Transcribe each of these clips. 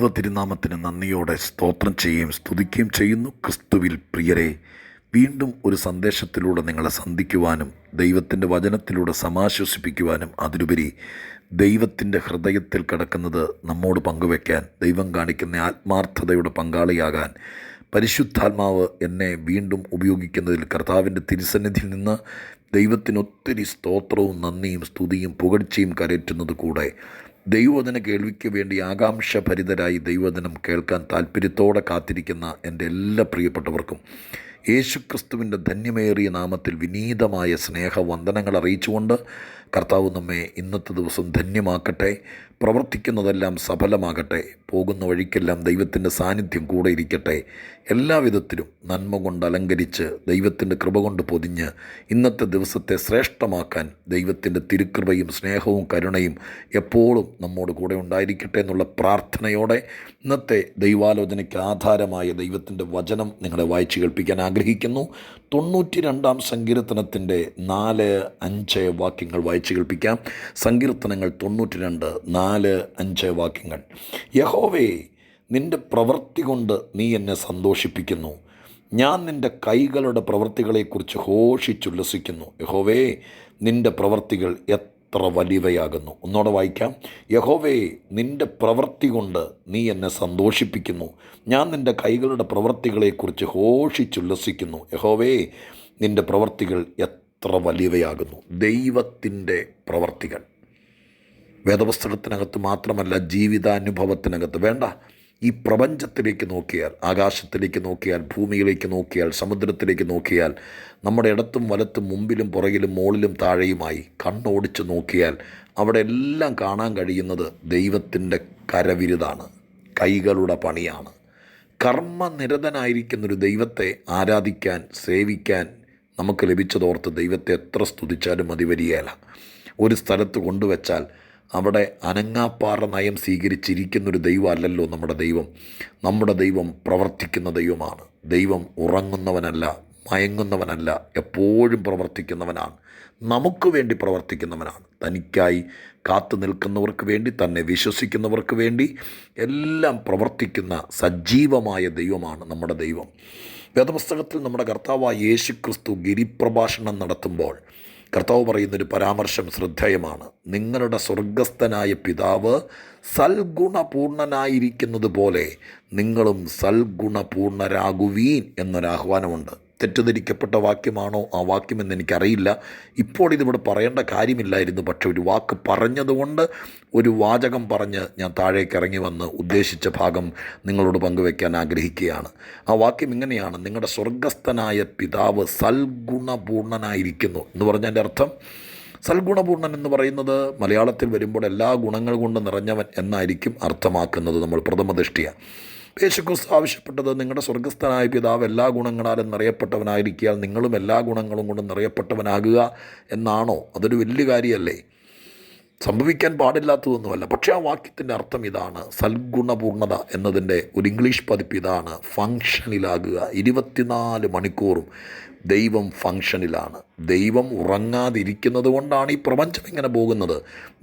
ദൈവ തിരുനാമത്തിന് നന്ദിയോടെ സ്തോത്രം ചെയ്യുകയും സ്തുതിക്കുകയും ചെയ്യുന്നു. ക്രിസ്തുവിൽ പ്രിയരെ, വീണ്ടും ഒരു സന്ദേശത്തിലൂടെ നിങ്ങളെ സന്ധിക്കുവാനും ദൈവത്തിൻ്റെ വചനത്തിലൂടെ സമാശ്വസിപ്പിക്കുവാനും അതിലുപരി ദൈവത്തിൻ്റെ ഹൃദയത്തിൽ കിടക്കുന്നത് നമ്മോട് പങ്കുവയ്ക്കാൻ, ദൈവം കാണിക്കുന്ന ആത്മാർത്ഥതയുടെ പങ്കാളിയാകാൻ പരിശുദ്ധാത്മാവ് എന്നെ വീണ്ടും ഉപയോഗിക്കുന്നതിൽ കർത്താവിൻ്റെ തിരുസന്നിധിയിൽ നിന്ന് ദൈവത്തിനൊത്തിരി സ്തോത്രവും നന്ദിയും സ്തുതിയും പുകഴ്ചയും കരയറ്റുന്നത് കൂടെ ദൈവവചന കേൾവിക്ക് വേണ്ടി ആകാംക്ഷഭരിതരായി ദൈവവചനം കേൾക്കാൻ താല്പര്യത്തോടെ കാത്തിരിക്കുന്ന എൻ്റെ എല്ലാ പ്രിയപ്പെട്ടവർക്കും യേശുക്രിസ്തുവിൻ്റെ ധന്യമേറിയ നാമത്തിൽ വിനീതമായ സ്നേഹവന്ദനങ്ങൾ അറിയിച്ചുകൊണ്ട് കർത്താവ് നമ്മെ ഇന്നത്തെ ദിവസം ധന്യമാക്കട്ടെ. പ്രവർത്തിക്കുന്നതെല്ലാം സഫലമാകട്ടെ. പോകുന്ന വഴിക്കെല്ലാം ദൈവത്തിൻ്റെ സാന്നിധ്യം കൂടെ ഇരിക്കട്ടെ. എല്ലാവിധത്തിലും നന്മ കൊണ്ട് അലങ്കരിച്ച് ദൈവത്തിൻ്റെ കൃപ കൊണ്ട് പൊതിഞ്ഞ് ഇന്നത്തെ ദിവസത്തെ ശ്രേഷ്ഠമാക്കാൻ ദൈവത്തിൻ്റെ തിരുകൃപയും സ്നേഹവും കരുണയും എപ്പോഴും നമ്മോട് കൂടെ ഉണ്ടായിരിക്കട്ടെ എന്നുള്ള പ്രാർത്ഥനയോടെ ഇന്നത്തെ ദൈവാലോചനയ്ക്ക് ആധാരമായ ദൈവത്തിൻ്റെ വചനം നിങ്ങളെ വായിച്ചു കേൾപ്പിക്കാൻ ആഗ്രഹിക്കുന്നു. 92-ാം സങ്കീർത്തനത്തിൻ്റെ 4-5 വാക്യങ്ങൾ വായിച്ചു കേൾപ്പിക്കാം. സങ്കീർത്തനങ്ങൾ 92, 4-5 വാക്യങ്ങൾ. യഹോവേ, നിൻ്റെ പ്രവൃത്തി കൊണ്ട് നീ എന്നെ സന്തോഷിപ്പിക്കുന്നു. ഞാൻ നിൻ്റെ കൈകളുടെ പ്രവൃത്തികളെക്കുറിച്ച് ഘോഷിച്ചുല്ലസിക്കുന്നു. യഹോവേ, നിൻ്റെ പ്രവൃത്തികൾ എത്ര വലിയവയാകുന്നു. ഒന്നോടെ വായിക്കാം. യഹോവേ, നിൻ്റെ പ്രവൃത്തി കൊണ്ട് നീ എന്നെ സന്തോഷിപ്പിക്കുന്നു. ഞാൻ നിൻ്റെ കൈകളുടെ പ്രവൃത്തികളെക്കുറിച്ച് ഘോഷിച്ചുല്ലസിക്കുന്നു. യഹോവേ, നിൻ്റെ പ്രവൃത്തികൾ എത്ര വലിയവയാകുന്നു. ദൈവത്തിൻ്റെ പ്രവൃത്തികൾ വേദപുസ്തകത്തിനകത്ത് മാത്രമല്ല, ജീവിതാനുഭവത്തിനകത്ത് വേണ്ട, ഈ പ്രപഞ്ചത്തിലേക്ക് നോക്കിയാൽ, ആകാശത്തിലേക്ക് നോക്കിയാൽ, ഭൂമിയിലേക്ക് നോക്കിയാൽ, സമുദ്രത്തിലേക്ക് നോക്കിയാൽ, നമ്മുടെ ഇടത്തും വലത്തും മുമ്പിലും പുറകിലും മുകളിലും താഴെയുമായി കണ്ണോടിച്ച് നോക്കിയാൽ അവിടെ എല്ലാം കാണാൻ കഴിയുന്നത് ദൈവത്തിൻ്റെ കരവിരുതാണ്, കൈകളുടെ പണിയാണ്. കർമ്മനിരതനായിരിക്കുന്നൊരു ദൈവത്തെ ആരാധിക്കാൻ, സേവിക്കാൻ നമുക്ക് ലഭിച്ചതോർത്ത് ദൈവത്തെ എത്ര സ്തുതിച്ചാലും മതി വരികയില്ല. ഒരു സ്ഥലത്ത് കൊണ്ടുവച്ചാൽ അവിടെ അനങ്ങാപ്പാറ നയം സ്വീകരിച്ചിരിക്കുന്നൊരു ദൈവമല്ലല്ലോ നമ്മുടെ ദൈവം. നമ്മുടെ ദൈവം പ്രവർത്തിക്കുന്ന ദൈവമാണ്. ദൈവം ഉറങ്ങുന്നവനല്ല, മയങ്ങുന്നവനല്ല, എപ്പോഴും പ്രവർത്തിക്കുന്നവനാണ്. നമുക്ക് വേണ്ടി പ്രവർത്തിക്കുന്നവനാണ്. തനിക്കായി കാത്തു നിൽക്കുന്നവർക്ക് വേണ്ടി, തന്നെ വിശ്വസിക്കുന്നവർക്ക് വേണ്ടി എല്ലാം പ്രവർത്തിക്കുന്ന സജീവമായ ദൈവമാണ് നമ്മുടെ ദൈവം. വേദപുസ്തകത്തിൽ നമ്മുടെ കർത്താവായ യേശുക്രിസ്തു ഗിരിപ്രഭാഷണം നടത്തുമ്പോൾ കർത്താവ് പറയുന്നൊരു പരാമർശം ശ്രദ്ധേയമാണ്. നിങ്ങളുടെ സ്വർഗസ്ഥനായ പിതാവ് സൽഗുണപൂർണനായിരിക്കുന്നത് പോലെ നിങ്ങളും സൽഗുണപൂർണരാകുവീൻ എന്നൊരാഹ്വാനമുണ്ട്. തെറ്റിദ്ധരിക്കപ്പെട്ട വാക്യമാണോ ആ വാക്യമെന്ന് എനിക്കറിയില്ല. ഇപ്പോൾ ഇതിവിടെ പറയേണ്ട കാര്യമില്ലായിരുന്നു. പക്ഷെ ഒരു വാക്ക് പറഞ്ഞതുകൊണ്ട് ഒരു വാചകം പറഞ്ഞ് ഞാൻ താഴേക്ക് ഇറങ്ങി വന്ന് ഉദ്ദേശിച്ച ഭാഗം നിങ്ങളോട് പങ്കുവയ്ക്കാൻ ആഗ്രഹിക്കുകയാണ്. ആ വാക്യം ഇങ്ങനെയാണ്: നിങ്ങളുടെ സ്വർഗസ്ഥനായ പിതാവ് സൽഗുണപൂർണനായിരിക്കുന്നു എന്ന് പറഞ്ഞതിൻ്റെ അർത്ഥം, സൽഗുണപൂർണൻ എന്ന് പറയുന്നത് മലയാളത്തിൽ വരുമ്പോൾ എല്ലാ ഗുണങ്ങൾ കൊണ്ട് നിറഞ്ഞവൻ എന്നായിരിക്കും അർത്ഥമാക്കുന്നത് നമ്മൾ പ്രഥമദൃഷ്ടിയ. യേശുക്രിസ്തു ആവശ്യപ്പെട്ടത് നിങ്ങളുടെ സ്വർഗസ്ഥനായ പിതാവ് എല്ലാ ഗുണങ്ങളാലും നിറയപ്പെട്ടവനായിരിക്കാൻ നിങ്ങളും എല്ലാ ഗുണങ്ങളും കൊണ്ട് നിറയപ്പെട്ടവനാകുക എന്നാണോ? അതൊരു വലിയ കാര്യമല്ലേ? സംഭവിക്കാൻ പാടില്ലാത്തതൊന്നുമല്ല. പക്ഷേ ആ വാക്യത്തിൻ്റെ അർത്ഥം ഇതാണ്. സൽഗുണപൂർണത എന്നതിൻ്റെ ഒരു ഇംഗ്ലീഷ് പതിപ്പ് ഇതാണ്: ഫങ്ഷനിലാകുക. 24 മണിക്കൂറും ദൈവം ഫങ്ഷനിലാണ്. ദൈവം ഉറങ്ങാതിരിക്കുന്നത് കൊണ്ടാണ് ഈ പ്രപഞ്ചം ഇങ്ങനെ പോകുന്നത്.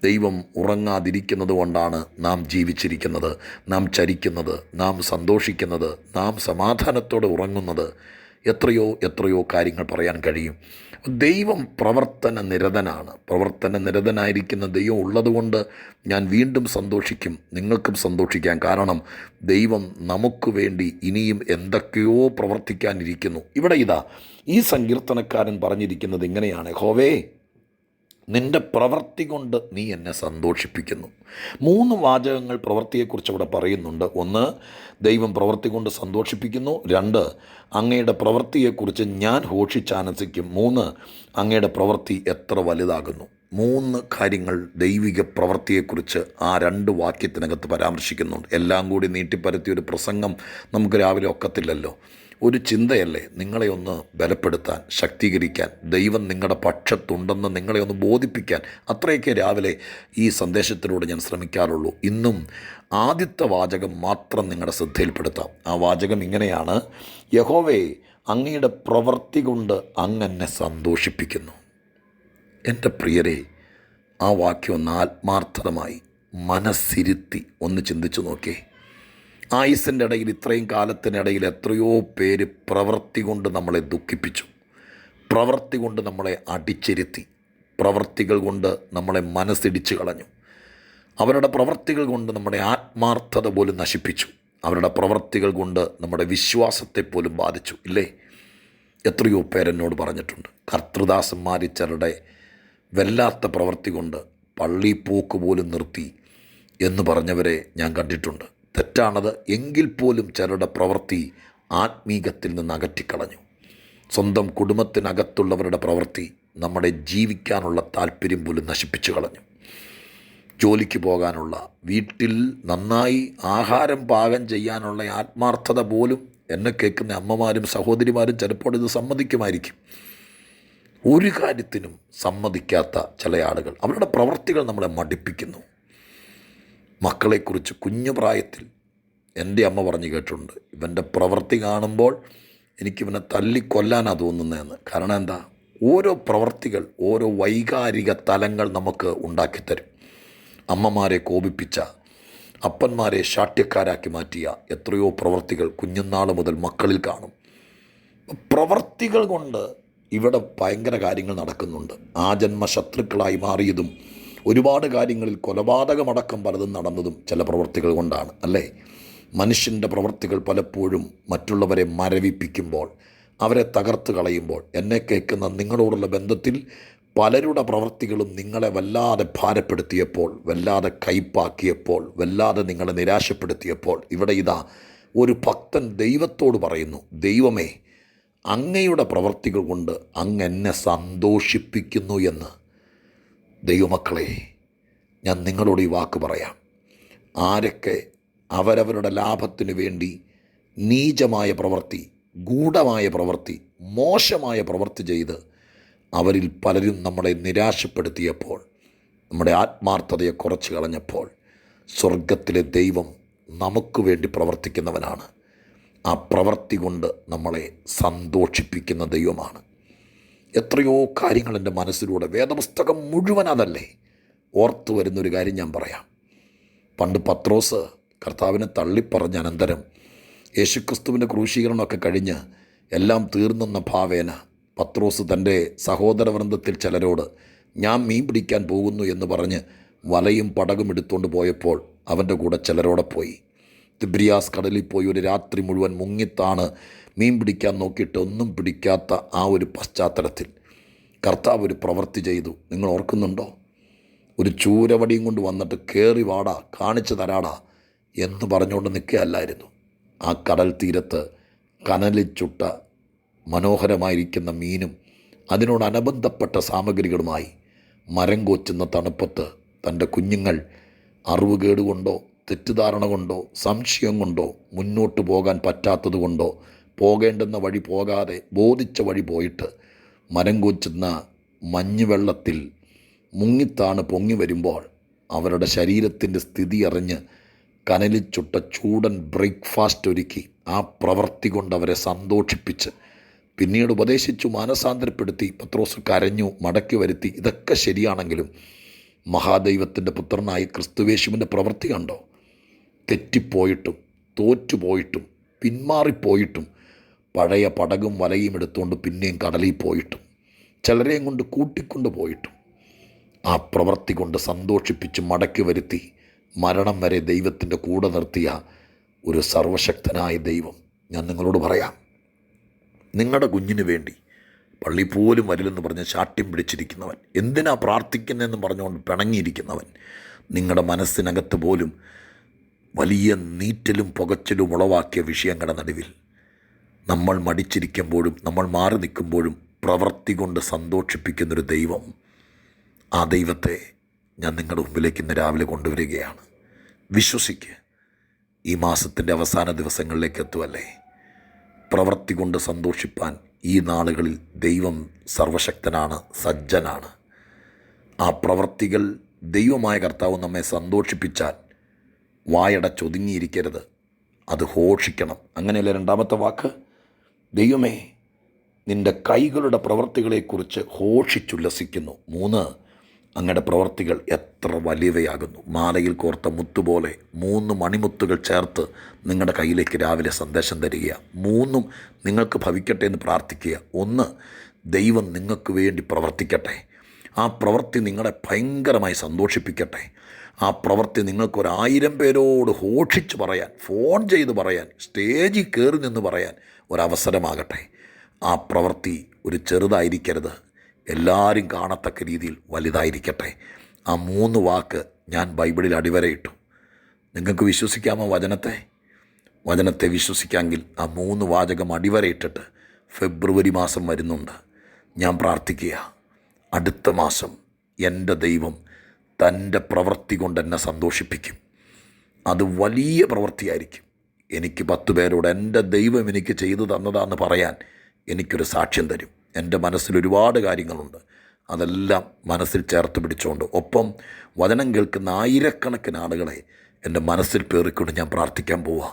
ദൈവം ഉറങ്ങാതിരിക്കുന്നത് കൊണ്ടാണ് നാം ജീവിച്ചിരിക്കുന്നത്, നാം ചരിക്കുന്നത്, നാം സന്തോഷിക്കുന്നത്, നാം സമാധാനത്തോടെ ഉറങ്ങുന്നത്. എത്രയോ കാര്യങ്ങൾ പറയാൻ കഴിയും. ദൈവം പ്രവർത്തന നിരതനാണ്. പ്രവർത്തന നിരതനായിരിക്കുന്ന ദൈവം ഉള്ളതുകൊണ്ട് ഞാൻ വീണ്ടും സന്തോഷിക്കും, നിങ്ങൾക്കും സന്തോഷിക്കാം. കാരണം ദൈവം നമുക്ക് വേണ്ടി ഇനിയും എന്തൊക്കെയോ പ്രവർത്തിക്കാനിരിക്കുന്നു. ഇവിടെ ഇതാ ഈ സങ്കീർത്തനക്കാരൻ പറഞ്ഞിരിക്കുന്നത് ഇങ്ങനെയാണ്: യഹോവേ, നിൻ്റെ പ്രവൃത്തി കൊണ്ട് നീ എന്നെ സന്തോഷിപ്പിക്കുന്നു. 3 വാചകങ്ങൾ പ്രവൃത്തിയെക്കുറിച്ച് അവിടെ പറയുന്നുണ്ട്. 1, ദൈവം പ്രവൃത്തി കൊണ്ട് സന്തോഷിപ്പിക്കുന്നു. 2, അങ്ങയുടെ പ്രവൃത്തിയെക്കുറിച്ച് ഞാൻ ഘോഷിച്ചാനന്ദിക്കും. 3, അങ്ങയുടെ പ്രവൃത്തി എത്ര വലുതാകുന്നു. 3 കാര്യങ്ങൾ ദൈവിക പ്രവൃത്തിയെക്കുറിച്ച് ആ 2 വാക്യത്തിനകത്ത് പരാമർശിക്കുന്നുണ്ട്. എല്ലാം കൂടി നീട്ടിപ്പരത്തിയ ഒരു പ്രസംഗം നമുക്ക് രാവിലെ ഒക്കത്തില്ലല്ലോ. ഒരു ചിന്തയല്ലേ നിങ്ങളെ ഒന്ന് ബലപ്പെടുത്താൻ, ശക്തീകരിക്കാൻ, ദൈവം നിങ്ങളുടെ പക്ഷത്തുണ്ടെന്ന് നിങ്ങളെ ഒന്ന് ബോധിപ്പിക്കാൻ. അത്രയൊക്കെ രാവിലെ ഈ സന്ദേശത്തിലൂടെ ഞാൻ ശ്രമിക്കാറുള്ളൂ. ഇന്നും ആദ്യത്തെ വാചകം മാത്രം നിങ്ങളുടെ ശ്രദ്ധയിൽപ്പെടുത്താം. ആ വാചകം ഇങ്ങനെയാണ്: യഹോവേ, അങ്ങയുടെ പ്രവൃത്തി കൊണ്ട് അങ്ങ് എന്നെ സന്തോഷിപ്പിക്കുന്നു. എൻ്റെ പ്രിയരെ, ആ വാക്യം ഒന്ന് ആത്മാർത്ഥമായി മനസ്സിരുത്തി ഒന്ന് ചിന്തിച്ചു നോക്കേ. ആയുസ്സിൻ്റെ ഇടയിൽ, ഇത്രയും കാലത്തിനിടയിൽ എത്രയോ പേര് പ്രവൃത്തി കൊണ്ട് നമ്മളെ ദുഃഖിപ്പിച്ചു, പ്രവൃത്തി കൊണ്ട് നമ്മളെ അടിച്ചിരുത്തി, പ്രവൃത്തികൾ കൊണ്ട് നമ്മളെ മനസ്സിടിച്ച് കളഞ്ഞു, അവരുടെ പ്രവൃത്തികൾ കൊണ്ട് നമ്മുടെ ആത്മാർത്ഥത പോലും നശിപ്പിച്ചു, അവരുടെ പ്രവൃത്തികൾ കൊണ്ട് നമ്മുടെ വിശ്വാസത്തെ പോലും ബാധിച്ചു. ഇല്ലേ? എത്രയോ പേരെന്നോട് പറഞ്ഞിട്ടുണ്ട്, കർത്തൃദാസന്മാർ ചിലരുടെ വല്ലാത്ത പ്രവൃത്തി കൊണ്ട് പള്ളി പോക്ക് പോലും നിർത്തി എന്ന് പറഞ്ഞവരെ ഞാൻ കണ്ടിട്ടുണ്ട്. തെറ്റാണത്. എങ്കിൽ പോലും ചിലരുടെ പ്രവൃത്തി ആത്മീകത്തിൽ നിന്ന് അകറ്റിക്കളഞ്ഞു. സ്വന്തം കുടുംബത്തിനകത്തുള്ളവരുടെ പ്രവൃത്തി നമ്മുടെ ജീവിക്കാനുള്ള താല്പര്യം പോലും നശിപ്പിച്ചു കളഞ്ഞു. ജോലിക്ക് പോകാനുള്ള, വീട്ടിൽ നന്നായി ആഹാരം പാകം ചെയ്യാനുള്ള ആത്മാർത്ഥത പോലും, എന്നെ കേൾക്കുന്ന അമ്മമാരും സഹോദരിമാരും ചിലപ്പോൾ ഇത് സമ്മതിക്കുമായിരിക്കും, ഒരു കാര്യത്തിനും സമ്മതിക്കാത്ത ചില ആളുകൾ, അവരുടെ പ്രവൃത്തികൾ നമ്മളെ മടുപ്പിക്കുന്നു. മക്കളെക്കുറിച്ച് കുഞ്ഞു പ്രായത്തിൽ എൻ്റെ അമ്മ പറഞ്ഞു കേട്ടിട്ടുണ്ട്, ഇവൻ്റെ പ്രവൃത്തി കാണുമ്പോൾ എനിക്കിവനെ തല്ലിക്കൊല്ലാനാണ് തോന്നുന്നതെന്ന്. കാരണം എന്താ? ഓരോ പ്രവൃത്തികൾ ഓരോ വൈകാരിക തലങ്ങൾ നമുക്ക് ഉണ്ടാക്കിത്തരും. അമ്മമാരെ കോപിപ്പിച്ച, അപ്പന്മാരെ ശാഠ്യക്കാരാക്കി മാറ്റിയ എത്രയോ പ്രവൃത്തികൾ കുഞ്ഞുനാൾ മുതൽ മക്കളിൽ കാണും. പ്രവൃത്തികൾ കൊണ്ട് ഇവിടെ ഭയങ്കര കാര്യങ്ങൾ നടക്കുന്നുണ്ട്. ആജന്മ ശത്രുക്കളായി മാറിയതും ഒരുപാട് കാര്യങ്ങളിൽ കൊലപാതകമടക്കം പലതും നടന്നതും ചില പ്രവൃത്തികൾ കൊണ്ടാണ്, അല്ലേ? മനുഷ്യൻ്റെ പ്രവൃത്തികൾ പലപ്പോഴും മറ്റുള്ളവരെ മരവിപ്പിക്കുമ്പോൾ, അവരെ തകർത്ത് കളയുമ്പോൾ, എന്നെ കേൾക്കുന്ന നിങ്ങളോടുള്ള ബന്ധത്തിൽ പലരുടെ പ്രവൃത്തികളും നിങ്ങളെ വല്ലാതെ ഭാരപ്പെടുത്തിയപ്പോൾ, വല്ലാതെ കയ്പാക്കിയപ്പോൾ, വല്ലാതെ നിങ്ങളെ നിരാശപ്പെടുത്തിയപ്പോൾ, ഇവിടെ ഇതാ ഒരു ഭക്തൻ ദൈവത്തോട് പറയുന്നു, ദൈവമേ, അങ്ങയുടെ പ്രവൃത്തികൾ കൊണ്ട് അങ്ങ് എന്നെ സന്തോഷിപ്പിക്കുന്നു എന്ന്. ദൈവമക്കളെ, ഞാൻ നിങ്ങളോട് ഈ വാക്ക് പറയാം. ആരൊക്കെ അവരവരുടെ ലാഭത്തിനു വേണ്ടി നീചമായ പ്രവൃത്തി, ഗൂഢമായ പ്രവൃത്തി, മോശമായ പ്രവൃത്തി ചെയ്ത് അവരിൽ പലരും നമ്മളെ നിരാശപ്പെടുത്തിയപ്പോൾ, നമ്മുടെ ആത്മാർത്ഥതയെ കുറച്ച് കളഞ്ഞപ്പോൾ, സ്വർഗത്തിലെ ദൈവം നമുക്ക് വേണ്ടി പ്രവർത്തിക്കുന്നവനാണ്. ആ പ്രവൃത്തി കൊണ്ട് നമ്മളെ സന്തോഷിപ്പിക്കുന്ന ദൈവമാണ്. എത്രയോ കാര്യങ്ങൾ എൻ്റെ മനസ്സിലൂടെ, വേദപുസ്തകം മുഴുവൻ അതല്ലേ, ഓർത്തു വരുന്നൊരു കാര്യം ഞാൻ പറയാം. പണ്ട് പത്രോസ് കർത്താവിനെ തള്ളിപ്പറഞ്ഞ അനന്തരം, യേശുക്രിസ്തുവിൻ്റെ ക്രൂശീകരണമൊക്കെ കഴിഞ്ഞ് എല്ലാം തീർന്നെന്ന ഭാവേന പത്രോസ് തൻ്റെ സഹോദരവൃന്ദത്തിൽ ചിലരോട് ഞാൻ മീൻ പിടിക്കാൻ പോകുന്നു എന്ന് പറഞ്ഞ് വലയും പടകും എടുത്തുകൊണ്ട് പോയപ്പോൾ അവൻ്റെ കൂടെ ചിലരോടെ പോയി. തിബ്രിയാസ് കടലിൽ പോയി ഒരു രാത്രി മുഴുവൻ മുങ്ങിത്താണ് മീൻ പിടിക്കാൻ നോക്കിയിട്ട് ഒന്നും പിടിക്കാത്ത ആ ഒരു പശ്ചാത്തലത്തിൽ കർത്താവ് ഒരു പ്രവൃത്തി ചെയ്തു. നിങ്ങൾ ഓർക്കുന്നുണ്ടോ? ഒരു ചൂരവടിയും കൊണ്ട് വന്നിട്ട് കയറി വാടാ, കാണിച്ചു തരാടാ എന്ന് പറഞ്ഞുകൊണ്ട് നിൽക്കുകയല്ലായിരുന്നു. ആ കടൽ തീരത്ത് കനലിൽ ചുട്ട മനോഹരമായിരിക്കുന്ന മീനും അതിനോടനുബന്ധപ്പെട്ട സാമഗ്രികളുമായി മരം കോച്ചുന്ന തണുപ്പത്ത് തൻ്റെ കുഞ്ഞുങ്ങൾ അറിവുകേട് കൊണ്ടോ തെറ്റിദ്ധാരണ കൊണ്ടോ സംശയം കൊണ്ടോ മുന്നോട്ട് പോകാൻ പറ്റാത്തത് കൊണ്ടോ പോകേണ്ടുന്ന വഴി പോകാതെ ബോധിച്ച വഴി പോയിട്ട് മരം കോച്ചുന്ന മഞ്ഞുവെള്ളത്തിൽ മുങ്ങിത്താണ് പൊങ്ങി വരുമ്പോൾ അവരുടെ ശരീരത്തിൻ്റെ സ്ഥിതി അറിഞ്ഞ് കനലിൽ ചുട്ട ചൂടൻ ബ്രേക്ക്ഫാസ്റ്റ് ഒരുക്കി ആ പ്രവൃത്തി കൊണ്ട് അവരെ സന്തോഷിപ്പിച്ച് പിന്നീട് ഉപദേശിച്ചു, മാനസാന്തരപ്പെടുത്തി. പത്രോസ് കരഞ്ഞു, മടക്കി വരുത്തി. ഇതൊക്കെ ശരിയാണെങ്കിലും മഹാദൈവത്തിൻ്റെ പുത്രനായി ക്രിസ്തുവേശുവിൻ്റെ പ്രവൃത്തി കണ്ടോ? തെറ്റിപ്പോയിട്ടും തോറ്റുപോയിട്ടും പിന്മാറിപ്പോയിട്ടും പഴയ പടകും വലയും എടുത്തുകൊണ്ട് പിന്നെയും കടലിൽ പോയിട്ടും ചിലരെയും കൊണ്ട് കൂട്ടിക്കൊണ്ട് പോയിട്ടും ആ പ്രവൃത്തി കൊണ്ട് സന്തോഷിപ്പിച്ച് മടക്കി വരുത്തി മരണം വരെ ദൈവത്തിൻ്റെ കൂടെ നിർത്തിയ ഒരു സർവശക്തനായ ദൈവം. ഞാൻ നിങ്ങളോട് പറയാം, നിങ്ങളുടെ കുഞ്ഞിന് വേണ്ടി പള്ളി പോലും വരില്ലെന്ന് പറഞ്ഞ് ശാഠ്യം പിടിച്ചിരിക്കുന്നവൻ, എന്തിനാ പ്രാർത്ഥിക്കുന്നതെന്ന് പറഞ്ഞുകൊണ്ട് പിണങ്ങിയിരിക്കുന്നവൻ, നിങ്ങളുടെ മനസ്സിനകത്ത് പോലും വലിയ നീറ്റലും പുകച്ചിലും ഉളവാക്കിയ വിഷയങ്ങളുടെ നടുവിൽ നമ്മൾ മടിച്ചിരിക്കുമ്പോഴും നമ്മൾ മാറി നിൽക്കുമ്പോഴും പ്രവൃത്തി കൊണ്ട് സന്തോഷിപ്പിക്കുന്നൊരു ദൈവം, ആ ദൈവത്തെ ഞാൻ നിങ്ങളുടെ മുമ്പിലേക്ക് ഇന്ന് രാവിലെ കൊണ്ടുവരികയാണ്. വിശ്വസിക്ക്, ഈ മാസത്തിൻ്റെ അവസാന ദിവസങ്ങളിലേക്ക് എത്തുമല്ലേ. പ്രവൃത്തി കൊണ്ട് സന്തോഷിപ്പാൻ ഈ നാളുകളിൽ ദൈവം സർവശക്തനാണ്, സജ്ജനാണ്. ആ പ്രവൃത്തികൾ ദൈവമായ കർത്താവ് നമ്മെ സന്തോഷിപ്പിച്ചാൽ വായടച്ചൊതുങ്ങിയിരിക്കരുത്, അത് ഘോഷിക്കണം. അങ്ങനെയല്ല രണ്ടാമത്തെ വാക്ക്, ദൈവമേ നിൻ്റെ കൈകളുടെ പ്രവൃത്തികളെക്കുറിച്ച് ഘോഷിച്ചുല്ലസിക്കുന്നു. 3, അങ്ങയുടെ പ്രവർത്തികൾ എത്ര വലിയവയാകുന്നു. മാലയിൽ കോർത്ത മുത്തുപോലെ 3 മണിമുത്തുകൾ ചേർത്ത് നിങ്ങളുടെ കയ്യിലേക്ക് രാവിലെ സന്ദേശം തരിക. 3ഉം നിങ്ങൾക്ക് ഭവിക്കട്ടെ എന്ന് പ്രാർത്ഥിക്കുക. 1, ദൈവം നിങ്ങൾക്ക് വേണ്ടി പ്രവർത്തിക്കട്ടെ. ആ പ്രവൃത്തി നിങ്ങളെ ഭയങ്കരമായി സന്തോഷിപ്പിക്കട്ടെ. ആ പ്രവൃത്തി നിങ്ങൾക്ക് 1000 പേരോട് ഘോഷിച്ച് പറയാൻ, ഫോൺ ചെയ്ത് പറയാൻ, സ്റ്റേജിൽ കയറി നിന്ന് പറയാൻ ഒരവസരമാകട്ടെ. ആ പ്രവൃത്തി ഒരു ചെറുതായിരിക്കരുത്, എല്ലാവരും കാണത്തക്ക രീതിയിൽ വലുതായിരിക്കട്ടെ. ആ 3 വാക്ക് ഞാൻ ബൈബിളിൽ അടിവരയിട്ടു. നിങ്ങൾക്ക് വിശ്വസിക്കാമോ വചനത്തെ വിശ്വസിക്കാമെങ്കിൽ ആ 3 വാചകം അടിവരയിട്ടിട്ട് ഫെബ്രുവരി മാസം വരുന്നുണ്ട്. ഞാൻ പ്രാർത്ഥിക്കുക, അടുത്ത മാസം എൻ്റെ ദൈവം തൻ്റെ പ്രവൃത്തി കൊണ്ട് എന്നെ സന്തോഷിപ്പിക്കും. അത് വലിയ പ്രവൃത്തിയായിരിക്കും. എനിക്ക് 10 പേരോട് എൻ്റെ ദൈവം എനിക്ക് ചെയ്തു തന്നതാന്ന് പറയാൻ എനിക്കൊരു സാക്ഷ്യം തരും. എൻ്റെ മനസ്സിൽ ഒരുപാട് കാര്യങ്ങളുണ്ട്. അതെല്ലാം മനസ്സിൽ ചേർത്ത് പിടിച്ചുകൊണ്ട്, ഒപ്പം വചനം കേൾക്കുന്ന ആയിരക്കണക്കിന് ആളുകളെ എൻ്റെ മനസ്സിൽ പേറിക്കൊണ്ട് ഞാൻ പ്രാർത്ഥിക്കാൻ പോവുക.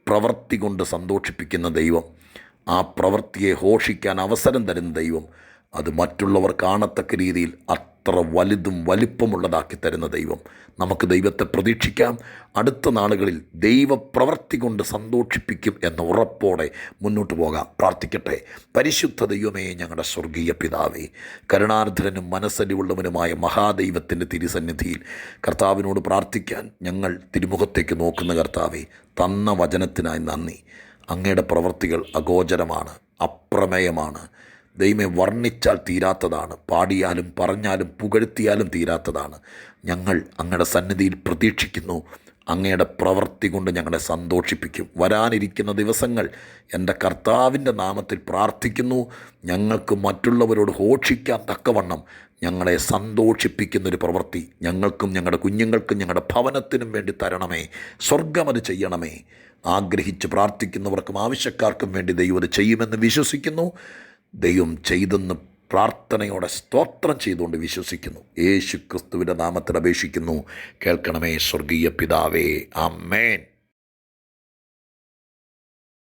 പ്രവൃത്തി കൊണ്ട് സന്തോഷിപ്പിക്കുന്ന ദൈവം, ആ പ്രവൃത്തിയെ ഘോഷിക്കാൻ അവസരം തരുന്ന ദൈവം, അത് മറ്റുള്ളവർ കാണത്തക്ക രീതിയിൽ അത്ര വലുതും വലിപ്പമുള്ളതാക്കി തരുന്ന ദൈവം. നമുക്ക് ദൈവത്തെ പ്രതീക്ഷിക്കാം. അടുത്ത നാളുകളിൽ ദൈവപ്രവൃത്തി കൊണ്ട് സന്തോഷിപ്പിക്കും എന്ന ഉറപ്പോടെ മുന്നോട്ട് പോകാം. പ്രാർത്ഥിക്കട്ടെ. പരിശുദ്ധ ദൈവമേ, ഞങ്ങളുടെ സ്വർഗീയ പിതാവേ, കരുണാർദ്രനും മനസ്സലിവുള്ളവനുമായ മഹാദൈവത്തിൻ്റെ തിരുസന്നിധിയിൽ കർത്താവിനോട് പ്രാർത്ഥിക്കാൻ ഞങ്ങൾ തിരുമുഖത്തേക്ക് നോക്കുന്ന കർത്താവേ, തന്ന വചനത്തിനായി നന്ദി. അങ്ങയുടെ പ്രവൃത്തികൾ അഗോചരമാണ്, അപ്രമേയമാണ്. ദൈവമേ, വർണ്ണിച്ചാൽ തീരാത്തതാണ്, പാടിയാലും പറഞ്ഞാലും പുകഴ്ത്തിയാലും തീരാത്തതാണ്. ഞങ്ങൾ അങ്ങയുടെ സന്നിധിയിൽ പ്രതീക്ഷിക്കുന്നു. അങ്ങയുടെ പ്രവൃത്തി കൊണ്ട് ഞങ്ങളെ സന്തോഷിപ്പിക്കും. വരാനിരിക്കുന്ന ദിവസങ്ങൾ എൻ്റെ കർത്താവിൻ്റെ നാമത്തിൽ പ്രാർത്ഥിക്കുന്നു. ഞങ്ങൾക്ക് മറ്റുള്ളവരോട് ഘോഷിക്കാൻ തക്കവണ്ണം ഞങ്ങളെ സന്തോഷിപ്പിക്കുന്നൊരു പ്രവൃത്തി ഞങ്ങൾക്കും ഞങ്ങളുടെ കുഞ്ഞുങ്ങൾക്കും ഞങ്ങളുടെ ഭവനത്തിനും വേണ്ടി തരണമേ. സ്വർഗം അത് ചെയ്യണമേ. ആഗ്രഹിച്ച് പ്രാർത്ഥിക്കുന്നവർക്കും ആവശ്യക്കാർക്കും വേണ്ടി ദൈവം അത് ചെയ്യുമെന്ന് വിശ്വസിക്കുന്നു. ദൈവം ചെയ്തെന്ന് പ്രാർത്ഥനയോടെ സ്തോത്രം ചെയ്തുകൊണ്ട് വിശ്വസിക്കുന്നു. യേശു ക്രിസ്തുവിൻ്റെ നാമത്തിൽ അപേക്ഷിക്കുന്നു. കേൾക്കണമേ സ്വർഗീയ പിതാവേ. ആമേൻ.